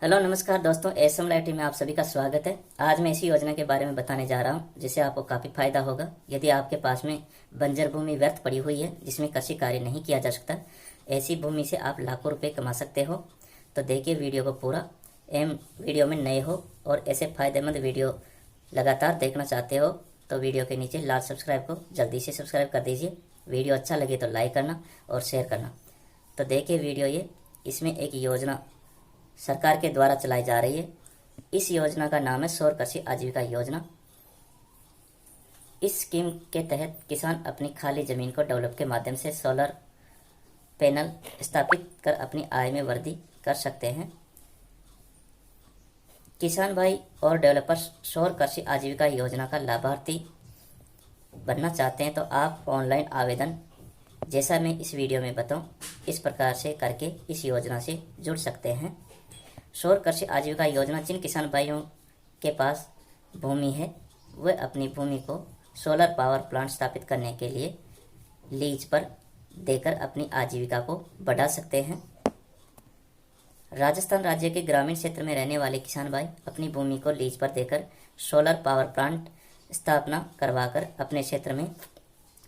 Hello नमस्कार दोस्तों, SM लाइटी में आप सभी का स्वागत है। आज मैं इसी योजना के बारे में बताने जा रहा हूं जिससे आपको काफ़ी फायदा होगा। यदि आपके पास में बंजर भूमि व्यर्थ पड़ी हुई है जिसमें कृषि कार्य नहीं किया जा सकता, ऐसी भूमि से आप लाखों रुपए कमा सकते हो। तो देखिए वीडियो को पूरा। एम वीडियो में नए हो और ऐसे फायदेमंद वीडियो लगातार देखना चाहते हो तो वीडियो के नीचे लाल सब्सक्राइब को जल्दी से सब्सक्राइब कर दीजिए। वीडियो अच्छा लगे तो लाइक करना और शेयर करना। तो देखिए वीडियो ये, इसमें एक योजना सरकार के द्वारा चलाई जा रही है। इस योजना का नाम है सौर कृषि आजीविका योजना। इस स्कीम के तहत किसान अपनी खाली जमीन को डेवलप के माध्यम से सोलर पैनल स्थापित कर अपनी आय में वृद्धि कर सकते हैं। किसान भाई और डेवलपर्स सौर कृषि आजीविका योजना का लाभार्थी बनना चाहते हैं तो आप ऑनलाइन आवेदन, जैसा मैं इस वीडियो में बताऊं, इस प्रकार से करके इस योजना से जुड़ सकते हैं। सौर कृषि आजीविका योजना जिन किसान भाइयों के पास भूमि है वह अपनी भूमि को सोलर पावर प्लांट स्थापित करने के लिए लीज पर देकर अपनी आजीविका को बढ़ा सकते हैं। राजस्थान राज्य के ग्रामीण क्षेत्र में रहने वाले किसान भाई अपनी भूमि को लीज पर देकर सोलर पावर प्लांट स्थापना करवाकर अपने क्षेत्र में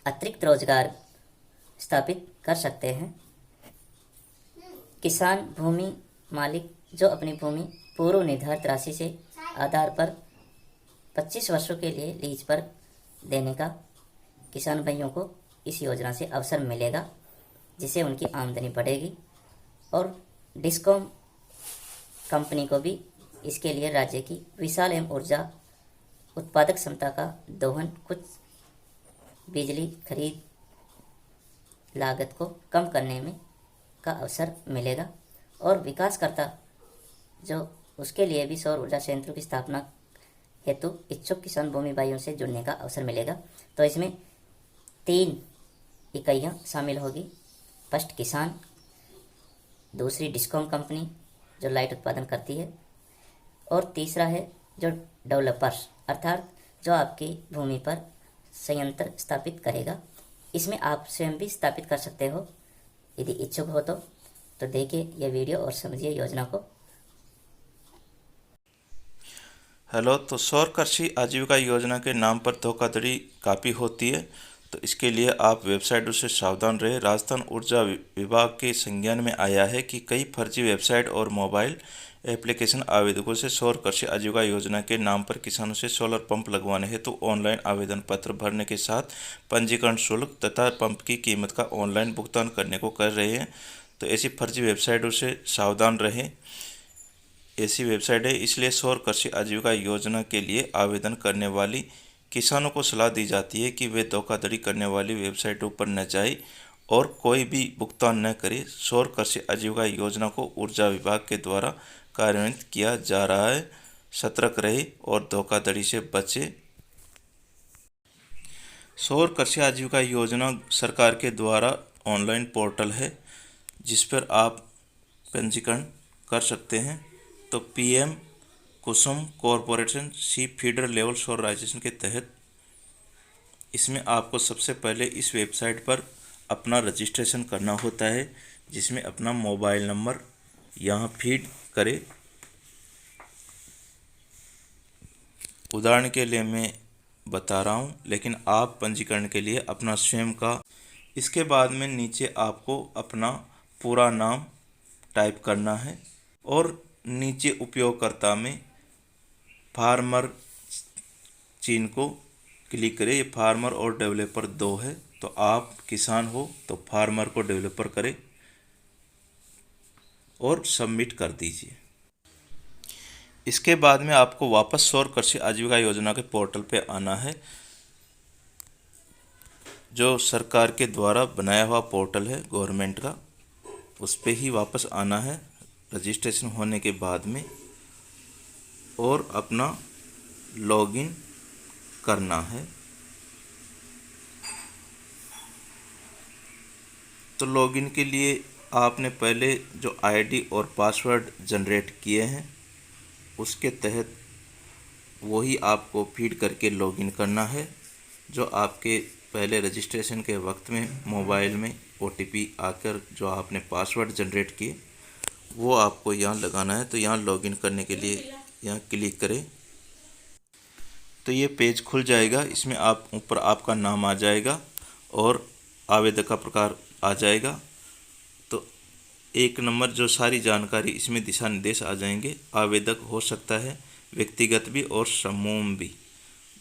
अतिरिक्त रोजगार स्थापित कर सकते हैं। किसान भूमि मालिक जो अपनी भूमि पूर्व निर्धारित राशि से आधार पर 25 वर्षों के लिए लीज पर देने का किसान भाइयों को इस योजना से अवसर मिलेगा, जिससे उनकी आमदनी बढ़ेगी। और डिस्कॉम कंपनी को भी इसके लिए राज्य की विशाल एवं ऊर्जा उत्पादक क्षमता का दोहन, कुछ बिजली खरीद लागत को कम करने में का अवसर मिलेगा। और विकासकर्ता जो उसके लिए भी सौर ऊर्जा संयंत्रों की स्थापना हेतु इच्छुक किसान भूमि भाइयों से जुड़ने का अवसर मिलेगा। तो इसमें 3 इकाइयाँ शामिल होगी। फर्स्ट किसान, दूसरी डिस्कॉम कंपनी जो लाइट उत्पादन करती है, और तीसरा है जो डेवलपर्स, अर्थात जो आपकी भूमि पर संयंत्र स्थापित करेगा। इसमें आप स्वयं भी स्थापित कर सकते हो यदि इच्छुक हो तो देखिए यह वीडियो और समझिए योजना को। हेलो। तो सौर कृषि आजीविका योजना के नाम पर धोखाधड़ी काफ़ी होती है, तो इसके लिए आप वेबसाइटों से सावधान रहे। राजस्थान ऊर्जा विभाग के संज्ञान में आया है कि कई फर्जी वेबसाइट और मोबाइल एप्लीकेशन आवेदकों से सौर कृषि आजीविका योजना के नाम पर किसानों से सोलर पंप लगवाने हेतु ऑनलाइन आवेदन पत्र भरने के साथ पंजीकरण शुल्क तथा पंप की कीमत का ऑनलाइन भुगतान करने को कर रहे हैं। तो ऐसी फर्जी वेबसाइटों से सावधान रहें। ऐसी वेबसाइट है, इसलिए सौर कृषि आजीविका योजना के लिए आवेदन करने वाली किसानों को सलाह दी जाती है कि वे धोखाधड़ी करने वाली वेबसाइटों पर न जाएं और कोई भी भुगतान न करें। सौर कृषि आजीविका योजना को ऊर्जा विभाग के द्वारा कार्यान्वित किया जा रहा है। सतर्क रहे और धोखाधड़ी से बचें। सौर कृषि आजीविका योजना सरकार के द्वारा ऑनलाइन पोर्टल है जिस पर आप पंजीकरण कर सकते हैं। तो पीएम कुसुम कॉरपोरेशन सी फीडर लेवल सोलराइजेशन के तहत इसमें आपको सबसे पहले इस वेबसाइट पर अपना रजिस्ट्रेशन करना होता है, जिसमें अपना मोबाइल नंबर यहाँ फीड करें। उदाहरण के लिए मैं बता रहा हूँ, लेकिन आप पंजीकरण के लिए अपना स्वयं का, इसके बाद में नीचे आपको अपना पूरा नाम टाइप करना है और नीचे उपयोगकर्ता में फार्मर चिन्ह को क्लिक करें। ये फार्मर और डेवलपर 2 है, तो आप किसान हो तो फार्मर को डेवलपर करें और सबमिट कर दीजिए। इसके बाद में आपको वापस सौर कृषि आजीविका योजना के पोर्टल पे आना है, जो सरकार के द्वारा बनाया हुआ पोर्टल है गवर्नमेंट का। उस पे ही वापस आना है रजिस्ट्रेशन होने के बाद में, और अपना लॉगिन करना है। तो लॉगिन के लिए आपने पहले जो आईडी और पासवर्ड जनरेट किए हैं उसके तहत वही आपको फीड करके लॉगिन करना है। जो आपके पहले रजिस्ट्रेशन के वक्त में मोबाइल में ओटीपी आकर जो आपने पासवर्ड जनरेट किए वो आपको यहाँ लगाना है। तो यहाँ लॉगिन करने के लिए यहाँ क्लिक करें तो ये पेज खुल जाएगा। इसमें आप ऊपर आपका नाम आ जाएगा और आवेदक का प्रकार आ जाएगा। तो 1 नंबर जो सारी जानकारी इसमें दिशा निर्देश आ जाएंगे। आवेदक हो सकता है व्यक्तिगत भी और समूह में भी,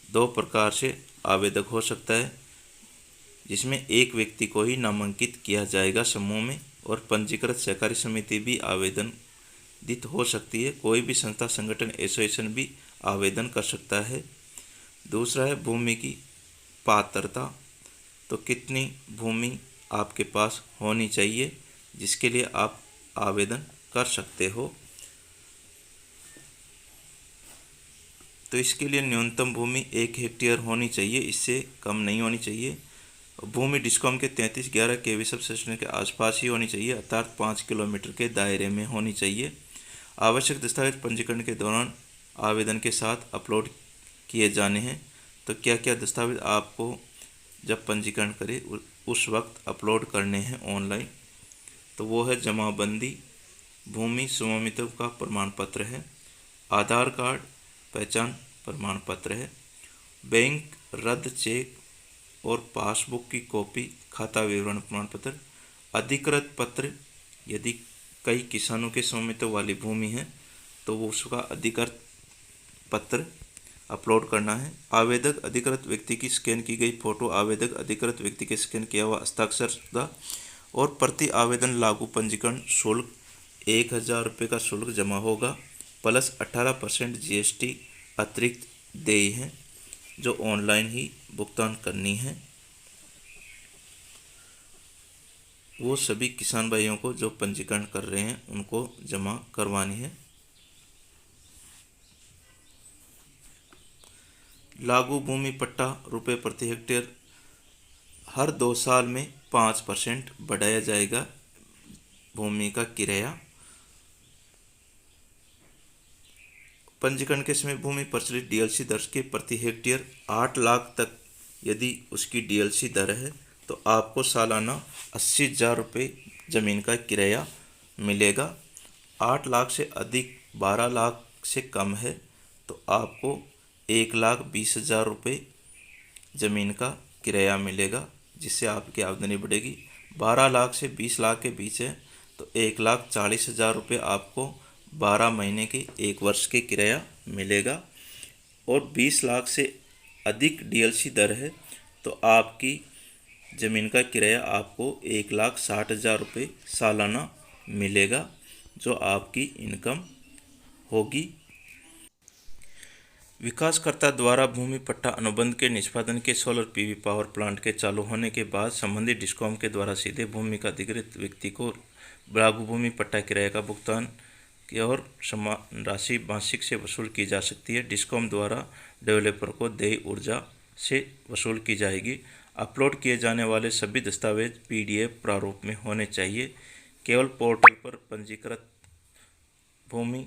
2 प्रकार से आवेदक हो सकता है, जिसमें एक व्यक्ति को ही नामांकित किया जाएगा समूह में, और पंजीकृत सहकारी समिति भी आवेदनित हो सकती है। कोई भी संस्था, संगठन, एसोसिएशन भी आवेदन कर सकता है। दूसरा है भूमि की पात्रता। तो कितनी भूमि आपके पास होनी चाहिए जिसके लिए आप आवेदन कर सकते हो। तो इसके लिए न्यूनतम भूमि 1 हेक्टेयर होनी चाहिए, इससे कम नहीं होनी चाहिए। भूमि डिस्कॉम के 3311 केवी सब स्टेशन के आसपास ही होनी चाहिए, अर्थात 5 किलोमीटर के दायरे में होनी चाहिए। आवश्यक दस्तावेज पंजीकरण के दौरान आवेदन के साथ अपलोड किए जाने हैं। तो क्या क्या दस्तावेज आपको जब पंजीकरण करें उस वक्त अपलोड करने हैं ऑनलाइन, तो वो है जमाबंदी, भूमि स्वामित्व का प्रमाण पत्र है, आधार कार्ड पहचान प्रमाण पत्र है, बैंक रद्द चेक और पासबुक की कॉपी, खाता विवरण प्रमाण पत्र, अधिकृत पत्र, यदि कई किसानों के स्वामित्व वाली भूमि है तो वो उसका अधिकृत पत्र अपलोड करना है। आवेदक अधिकृत व्यक्ति की स्कैन की गई फोटो, आवेदक अधिकृत व्यक्ति के स्कैन किया हुआ हस्ताक्षर और प्रति आवेदन लागू पंजीकरण शुल्क 1000 रुपये का शुल्क जमा होगा, प्लस 18% GST अतिरिक्त देय है जो ऑनलाइन ही भुगतान करनी है। वो सभी किसान भाइयों को जो पंजीकरण कर रहे हैं उनको जमा करवानी है। लागू भूमि पट्टा रुपये प्रति हेक्टेयर हर 2 साल में 5% बढ़ाया जाएगा भूमि का किराया। पंजीकरण के समय भूमि प्रचलित DLC दर के प्रति हेक्टेयर 8 लाख तक यदि उसकी DLC दर है तो आपको सालाना 80,000 रुपये ज़मीन का किराया मिलेगा। 8 लाख से अधिक 12 लाख से कम है तो आपको 1,20,000 रुपये ज़मीन का किराया मिलेगा, जिससे आपकी आमदनी बढ़ेगी। 12 लाख से 20 लाख के बीच है तो 1,40,000 रुपये आपको 12 महीने के 1 वर्ष के किराया मिलेगा। और 20 लाख से अधिक DLC दर है तो आपकी ज़मीन का किराया आपको 1,60,000 रुपये सालाना मिलेगा, जो आपकी इनकम होगी। विकासकर्ता द्वारा भूमि पट्टा अनुबंध के निष्पादन के सोलर PV पावर प्लांट के चालू होने के बाद संबंधित डिस्कॉम के द्वारा सीधे भूमि का अधिकृत व्यक्ति को लागू भूमि पट्टा किराए का भुगतान की और समान राशि मासिक से वसूल की जा सकती है। डिस्कॉम द्वारा डेवलपर को देय ऊर्जा से वसूल की जाएगी। अपलोड किए जाने वाले सभी दस्तावेज PDF प्रारूप में होने चाहिए। केवल पोर्टल पर पंजीकृत भूमि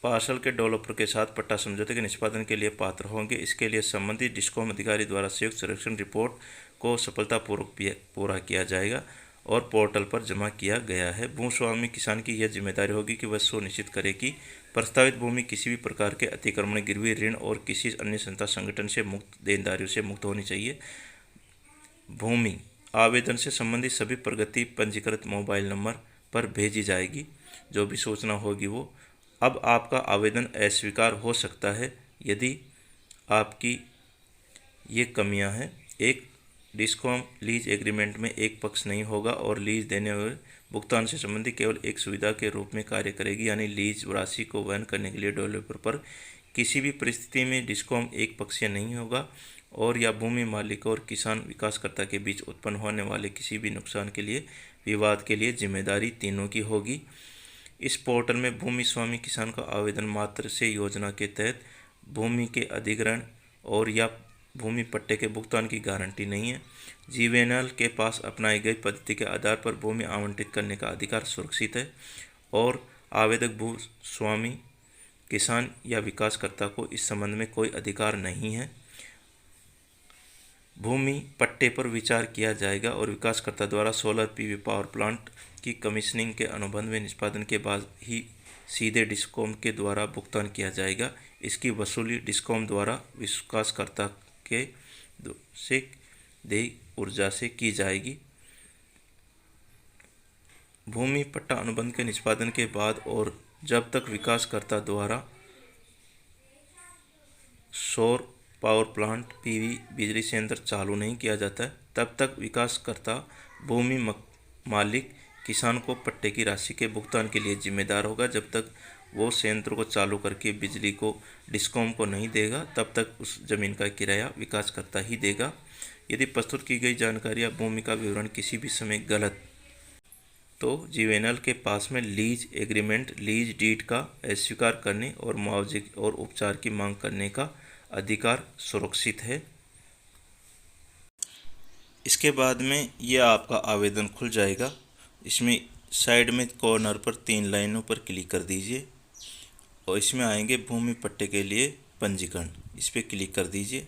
पार्सल के डेवलपर के साथ पट्टा समझौते के निष्पादन के लिए पात्र होंगे। इसके लिए संबंधित डिस्कॉम अधिकारी द्वारा संयुक्त सर्वेक्षण रिपोर्ट को सफलतापूर्वक पूरा किया जाएगा और पोर्टल पर जमा किया गया है। भूस्वामी किसान की यह जिम्मेदारी होगी कि वह सुनिश्चित करे कि प्रस्तावित भूमि किसी भी प्रकार के अतिक्रमण, गिरवी, ऋण और किसी अन्य संस्था संगठन से मुक्त, देनदारियों से मुक्त होनी चाहिए। भूमि आवेदन से संबंधित सभी प्रगति पंजीकृत मोबाइल नंबर पर भेजी जाएगी। जो भी सूचना होगी वो। अब आपका आवेदन अस्वीकार हो सकता है यदि आपकी ये कमियां हैं। एक, डिस्कॉम लीज एग्रीमेंट में एक पक्ष नहीं होगा और लीज देने हुए भुगतान से संबंधित केवल एक सुविधा के रूप में कार्य करेगी, यानी लीज राशि को वहन करने के लिए डेवलपर पर किसी भी परिस्थिति में डिस्कॉम एक पक्षीय नहीं होगा और या भूमि मालिक और किसान विकासकर्ता के बीच उत्पन्न होने वाले किसी भी नुकसान के लिए विवाद के लिए जिम्मेदारी तीनों की होगी। इस पोर्टल में भूमि स्वामी किसान का आवेदन मात्र से योजना के तहत भूमि के अधिग्रहण और या भूमि पट्टे के भुगतान की गारंटी नहीं है। GVNL के पास अपनाई गई पद्धति के आधार पर भूमि आवंटित करने का अधिकार सुरक्षित है और आवेदक भूस्वामी किसान या विकासकर्ता को इस संबंध में कोई अधिकार नहीं है। भूमि पट्टे पर विचार किया जाएगा और विकासकर्ता द्वारा सोलर पीवी पावर प्लांट की कमीशनिंग के अनुबंध में निष्पादन के बाद ही सीधे डिस्कॉम के द्वारा भुगतान किया जाएगा। इसकी वसूली डिस्कॉम द्वारा विकासकर्ता के से देय ऊर्जा से की जाएगी। भूमि पट्टा अनुबंध के निष्पादन के बाद और जब तक विकासकर्ता द्वारा सौर पावर प्लांट पीवी बिजली संयंत्र चालू नहीं किया जाता है, तब तक विकासकर्ता भूमि मालिक किसान को पट्टे की राशि के भुगतान के लिए जिम्मेदार होगा। जब तक वो संयंत्र को चालू करके बिजली को डिस्कॉम को नहीं देगा, तब तक उस जमीन का किराया विकासकर्ता ही देगा। यदि प्रस्तुत की गई जानकारी या भूमि का विवरण किसी भी समय गलत तो जीवीएनएल के पास में लीज एग्रीमेंट, लीज डीड का अस्वीकार करने और मुआवजे और उपचार की मांग करने का अधिकार सुरक्षित है। इसके बाद में यह आपका आवेदन खुल जाएगा। इसमें साइड में कॉर्नर पर 3 लाइनों पर क्लिक कर दीजिए और इसमें आएंगे भूमि पट्टे के लिए पंजीकरण, इस पर क्लिक कर दीजिए।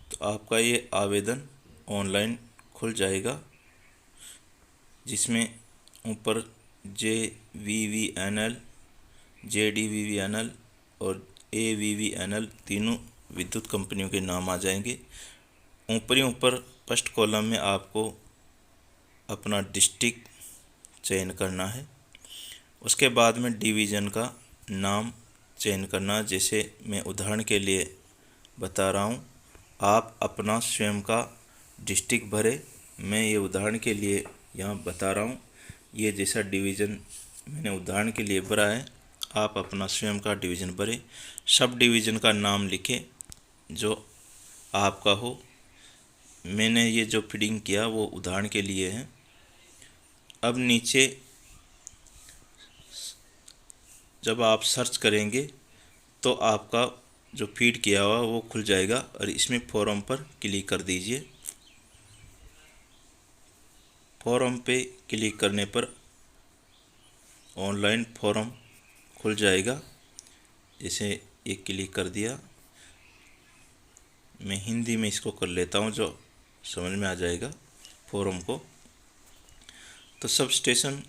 तो आपका ये आवेदन ऑनलाइन खुल जाएगा, जिसमें ऊपर JVVNL, JDVVNL और AVVNL तीनों विद्युत कंपनियों के नाम आ जाएंगे। ऊपर फर्स्ट कॉलम में आपको अपना डिस्ट्रिक्ट चयन करना है। उसके बाद में डिवीज़न का नाम चयन करना। जैसे मैं उदाहरण के लिए बता रहा हूँ, आप अपना स्वयं का डिस्ट्रिक्ट भरे। मैं ये उदाहरण के लिए यहाँ बता रहा हूँ। ये जैसा डिवीज़न मैंने उदाहरण के लिए भरा है, आप अपना स्वयं का डिवीज़न भरें। सब डिवीज़न का नाम लिखें जो आपका हो। मैंने ये जो फीडिंग किया वो उदाहरण के लिए है। अब नीचे जब आप सर्च करेंगे तो आपका जो फीड किया हुआ वो खुल जाएगा और इसमें फॉर्म पर क्लिक कर दीजिए। फॉर्म पे क्लिक करने पर ऑनलाइन फॉर्म खुल जाएगा। जैसे ये क्लिक कर दिया, मैं हिंदी में इसको कर लेता हूँ जो समझ में आ जाएगा फॉर्म को। तो सब स्टेशन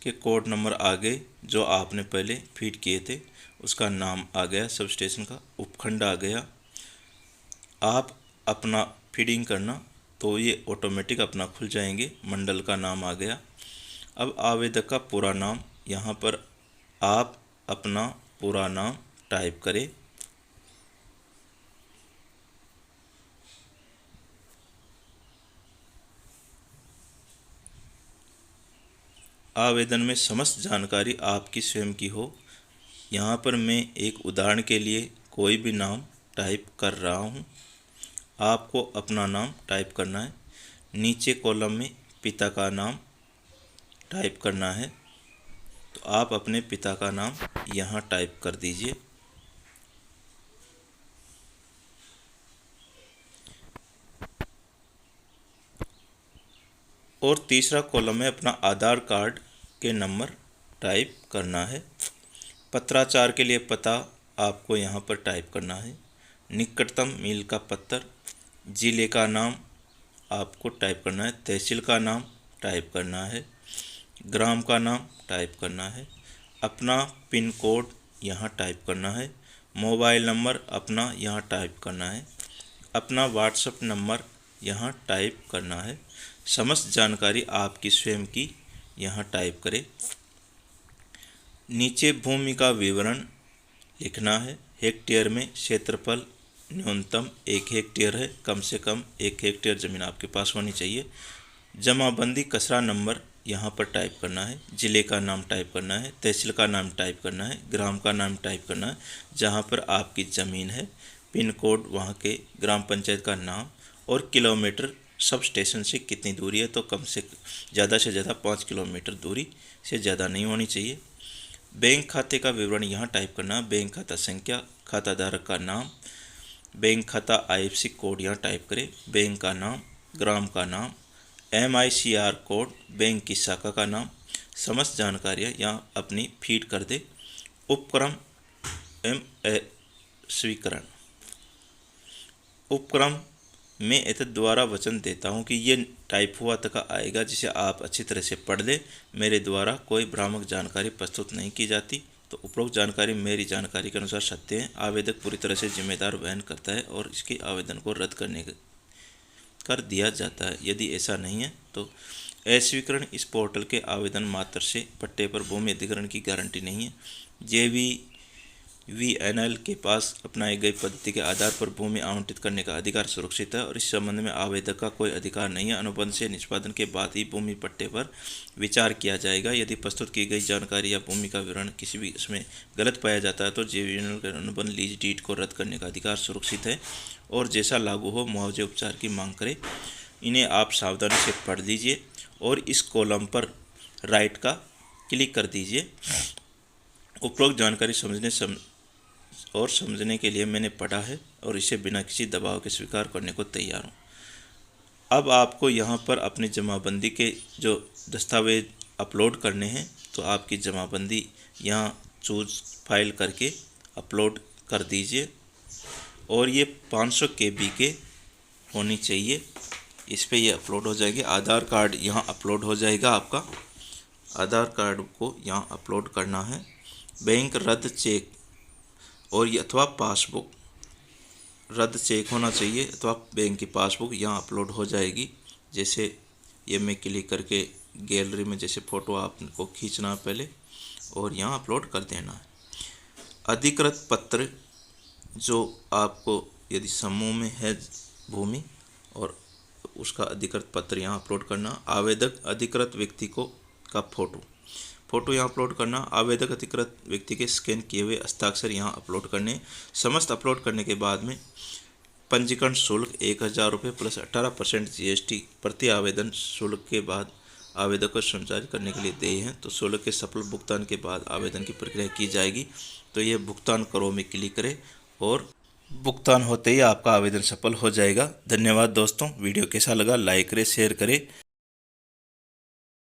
के कोड नंबर आ गए जो आपने पहले फीड किए थे, उसका नाम आ गया, सब स्टेशन का उपखंड आ गया। आप अपना फीडिंग करना तो ये ऑटोमेटिक अपना खुल जाएंगे। मंडल का नाम आ गया। अब आवेदक का पूरा नाम, यहाँ पर आप अपना पूरा नाम टाइप करें। आवेदन में समस्त जानकारी आपकी स्वयं की हो। यहाँ पर मैं एक उदाहरण के लिए कोई भी नाम टाइप कर रहा हूँ। आपको अपना नाम टाइप करना है। नीचे कॉलम में पिता का नाम टाइप करना है, तो आप अपने पिता का नाम यहाँ टाइप कर दीजिए। और तीसरा कॉलम में अपना आधार कार्ड के नंबर टाइप करना है। पत्राचार के लिए पता आपको यहाँ पर टाइप करना है। निकटतम मील का पत्र, जिले का नाम आपको टाइप करना है। तहसील का नाम टाइप करना है। ग्राम का नाम टाइप करना है। अपना पिन कोड यहाँ टाइप करना है। मोबाइल नंबर अपना यहाँ टाइप करना है। अपना व्हाट्सएप नंबर यहाँ टाइप करना है। समस्त जानकारी आपकी स्वयं की यहाँ टाइप करें। नीचे भूमि का विवरण लिखना है। हेक्टेयर में क्षेत्रफल न्यूनतम 1 हेक्टेयर है, कम से कम 1 हेक्टेयर ज़मीन आपके पास होनी चाहिए। जमाबंदी कचरा नंबर यहाँ पर टाइप करना है। ज़िले का नाम टाइप करना है। तहसील का नाम टाइप करना है। ग्राम का नाम टाइप करना है जहाँ पर आपकी ज़मीन है। पिन कोड वहाँ के ग्राम पंचायत का नाम और किलोमीटर सब स्टेशन से कितनी दूरी है, तो कम से ज़्यादा 5 किलोमीटर दूरी से ज़्यादा नहीं होनी चाहिए। बैंक खाते का विवरण यहाँ टाइप करना। बैंक खाता संख्या, खाता धारक का नाम, बैंक खाता IFSC कोड यहाँ टाइप करें। बैंक का नाम, ग्राम का नाम, MICR कोड, बैंक की शाखा का नाम। समस्त जानकारियाँ यहाँ अपनी फीड कर दे। उपक्रम स्वीकरण, उपक्रम मैं इस द्वारा वचन देता हूँ कि ये टाइप हुआ तक आएगा, जिसे आप अच्छी तरह से पढ़ लें। मेरे द्वारा कोई भ्रामक जानकारी प्रस्तुत नहीं की जाती। तो उपरोक्त जानकारी मेरी जानकारी के अनुसार सत्य है। आवेदक पूरी तरह से जिम्मेदार वहन करता है और इसके आवेदन को रद्द कर दिया जाता है। यदि ऐसा नहीं है तो अस्वीकरण। इस पोर्टल के आवेदन मात्र से पट्टे पर भूमि अधिग्रहण की गारंटी नहीं है। JVVNL के पास अपनाई गई पद्धति के आधार पर भूमि आवंटित करने का अधिकार सुरक्षित है और इस संबंध में आवेदक का कोई अधिकार नहीं है। अनुबंध से निष्पादन के बाद ही भूमि पट्टे पर विचार किया जाएगा। यदि प्रस्तुत की गई जानकारी या भूमि का विवरण किसी भी इसमें गलत पाया जाता है तो JVVNL के अनुबंध लीज डीड को रद्द करने का अधिकार सुरक्षित है और जैसा लागू हो मुआवजे उपचार की मांग करें। इन्हें आप सावधानी से पढ़ लीजिए और इस कॉलम पर राइट का क्लिक कर दीजिए। उपरोक्त जानकारी समझने के लिए मैंने पढ़ा है और इसे बिना किसी दबाव के स्वीकार करने को तैयार हूँ। अब आपको यहाँ पर अपनी जमाबंदी के जो दस्तावेज अपलोड करने हैं तो आपकी जमाबंदी यहाँ चूज फाइल करके अपलोड कर दीजिए और ये 500 KB के होनी चाहिए। इस पे ये अपलोड हो जाएगी। आधार कार्ड यहाँ अपलोड हो जाएगा। आपका आधार कार्ड को यहाँ अपलोड करना है। बैंक रद्द चेक और ये अथवा पासबुक, रद्द चेक होना चाहिए अथवा बैंक की पासबुक यहाँ अपलोड हो जाएगी। जैसे ये मैं क्लिक करके गैलरी में जैसे फ़ोटो आपको खींचना है पहले और यहाँ अपलोड कर देना है। अधिकृत पत्र जो आपको यदि समूह में है भूमि और उसका अधिकृत पत्र यहाँ अपलोड करना। आवेदक अधिकृत व्यक्ति का फ़ोटो यहाँ अपलोड करना। आवेदक अधिकृत व्यक्ति के स्कैन किए हुए हस्ताक्षर यहाँ अपलोड करने। समस्त अपलोड करने के बाद में पंजीकरण शुल्क 1000 रुपये प्लस 18% GST प्रति आवेदन शुल्क के बाद आवेदक को संचालित करने के लिए देय हैं। तो शुल्क के सफल भुगतान के बाद आवेदन की प्रक्रिया की जाएगी। तो ये भुगतान करो में क्लिक करें और भुगतान होते ही आपका आवेदन सफल हो जाएगा। धन्यवाद दोस्तों। वीडियो कैसा लगा लाइक करें, शेयर करें